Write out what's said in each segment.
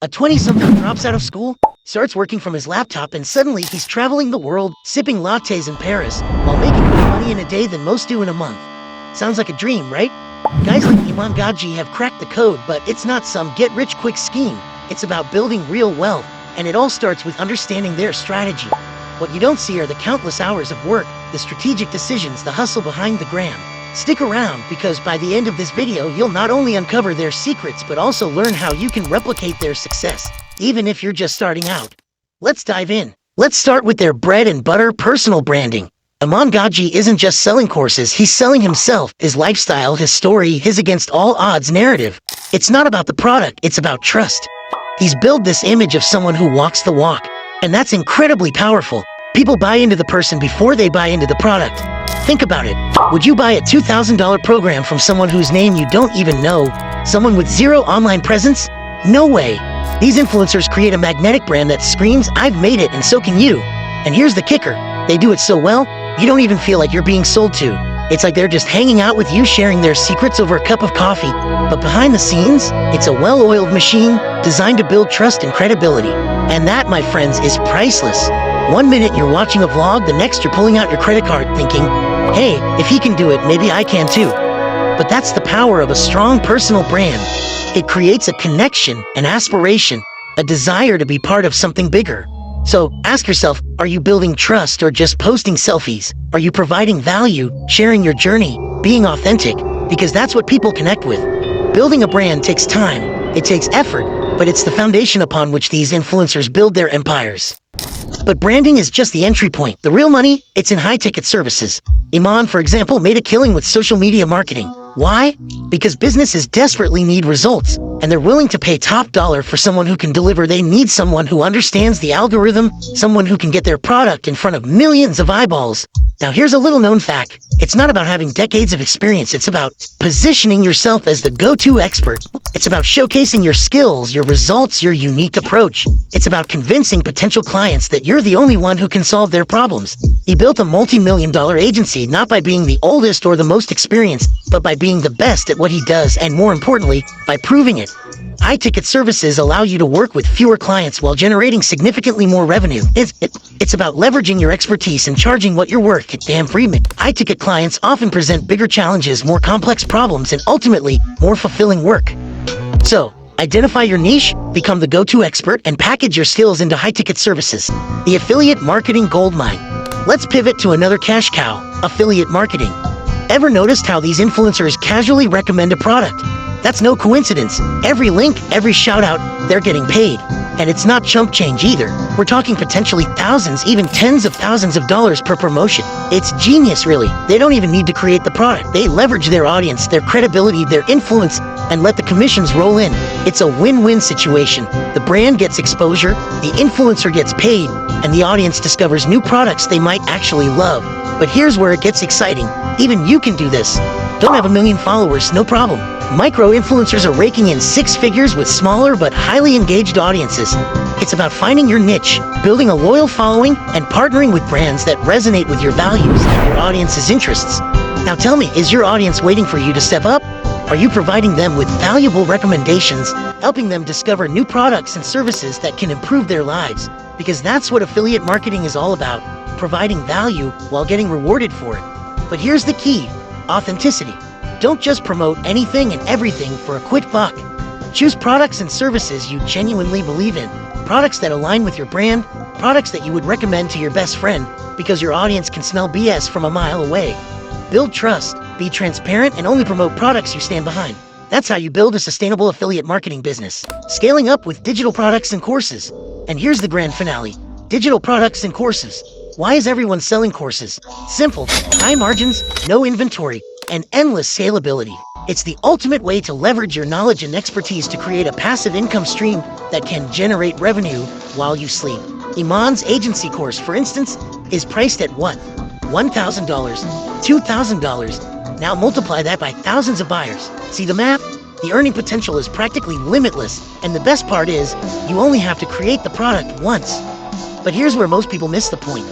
A 20-something drops out of school, starts working from his laptop, and suddenly he's traveling the world, sipping lattes in Paris, while making more money in a day than most do in a month. Sounds like a dream, right? Guys like Iman Gadzhi have cracked the code, but it's not some get-rich-quick scheme. It's about building real wealth, and it all starts with understanding their strategy. What you don't see are the countless hours of work, the strategic decisions, the hustle behind the gram. Stick around, because by the end of this video, you'll not only uncover their secrets, but also learn how you can replicate their success, even if you're just starting out. Let's dive in. Let's start with their bread and butter personal branding. Iman Gadzhi isn't just selling courses, he's selling himself, his lifestyle, his story, his against all odds narrative. It's not about the product, it's about trust. He's built this image of someone who walks the walk, and that's incredibly powerful. People buy into the person before they buy into the product. Think about it. Would you buy a $2,000 program from someone whose name you don't even know? Someone with zero online presence? No way. These influencers create a magnetic brand that screams, "I've made it, and so can you." And here's the kicker. They do it so well, you don't even feel like you're being sold to. It's like they're just hanging out with you, sharing their secrets over a cup of coffee. But behind the scenes, it's a well-oiled machine designed to build trust and credibility. And that, my friends, is priceless. One minute you're watching a vlog, the next you're pulling out your credit card thinking, hey, if he can do it, maybe I can too. But that's the power of a strong personal brand. It creates a connection, an aspiration, a desire to be part of something bigger. So ask yourself, are you building trust or just posting selfies? Are you providing value, sharing your journey, being authentic? Because that's what people connect with. Building a brand takes time, it takes effort, but it's the foundation upon which these influencers build their empires. But branding is just the entry point. The real money, it's in high-ticket services. Iman, for example, made a killing with social media marketing. Why? Because businesses desperately need results, and they're willing to pay top dollar for someone who can deliver. They need someone who understands the algorithm, someone who can get their product in front of millions of eyeballs. Now here's a little known fact. It's not about having decades of experience, it's about positioning yourself as the go-to expert. It's about showcasing your skills, your results, your unique approach. It's about convincing potential clients that you're the only one who can solve their problems. He built a multi-million-dollar agency not by being the oldest or the most experienced, but by being the best at what he does, and more importantly, by proving it. High-ticket services allow you to work with fewer clients while generating significantly more revenue. It's about leveraging your expertise and charging what you're worth. Dan Friedman. High-ticket clients often present bigger challenges, more complex problems, and ultimately, more fulfilling work. So, identify your niche, become the go-to expert, and package your skills into high-ticket services. The affiliate marketing goldmine. Let's pivot to another cash cow, affiliate marketing. Ever noticed how these influencers casually recommend a product? That's no coincidence. Every link, every shout out, they're getting paid. And it's not chump change either. We're talking potentially thousands, even tens of thousands of dollars per promotion. It's genius, really. They don't even need to create the product. They leverage their audience, their credibility, their influence, and let the commissions roll in. It's a win-win situation. The brand gets exposure, the influencer gets paid, and the audience discovers new products they might actually love. But here's where it gets exciting. Even you can do this. Don't have a million followers, no problem. Micro-influencers are raking in six figures with smaller but highly engaged audiences. It's about finding your niche, building a loyal following, and partnering with brands that resonate with your values and your audience's interests. Now tell me, is your audience waiting for you to step up? Are you providing them with valuable recommendations, helping them discover new products and services that can improve their lives? Because that's what affiliate marketing is all about, providing value while getting rewarded for it. But here's the key, authenticity. Don't just promote anything and everything for a quick buck. Choose products and services you genuinely believe in. Products that align with your brand, products that you would recommend to your best friend, because your audience can smell BS from a mile away. Build trust, be transparent, and only promote products you stand behind. That's how you build a sustainable affiliate marketing business. Scaling up with digital products and courses. And here's the grand finale. Digital products and courses. Why is everyone selling courses? Simple, high margins, no inventory, and endless scalability. It's the ultimate way to leverage your knowledge and expertise to create a passive income stream that can generate revenue while you sleep. Iman's agency course, for instance, is priced at what? $1,000, $2,000. Now multiply that by thousands of buyers. See the math? The earning potential is practically limitless, and the best part is, you only have to create the product once. But here's where most people miss the point.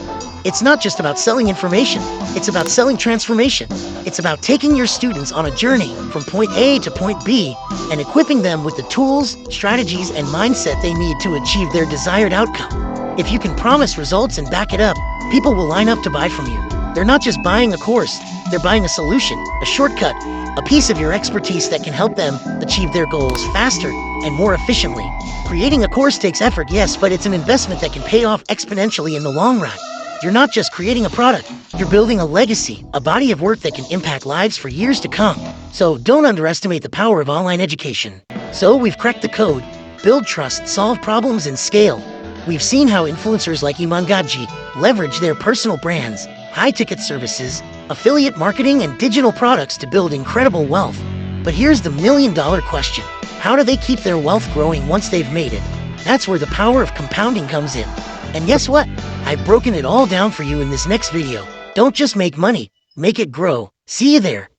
It's not just about selling information, it's about selling transformation. It's about taking your students on a journey from point A to point B and equipping them with the tools, strategies, and mindset they need to achieve their desired outcome. If you can promise results and back it up, people will line up to buy from you. They're not just buying a course, they're buying a solution, a shortcut, a piece of your expertise that can help them achieve their goals faster and more efficiently. Creating a course takes effort, yes, but it's an investment that can pay off exponentially in the long run. You're not just creating a product, you're building a legacy, a body of work that can impact lives for years to come. So don't underestimate the power of online education. So we've cracked the code: build trust, solve problems, and scale. We've seen how influencers like Iman Gadji leverage their personal brands, high-ticket services, affiliate marketing, and digital products to build incredible wealth. But here's the million-dollar question: how do they keep their wealth growing once they've made it? That's where the power of compounding comes in. And guess what? I've broken it all down for you in this next video. Don't just make money, make it grow. See you there.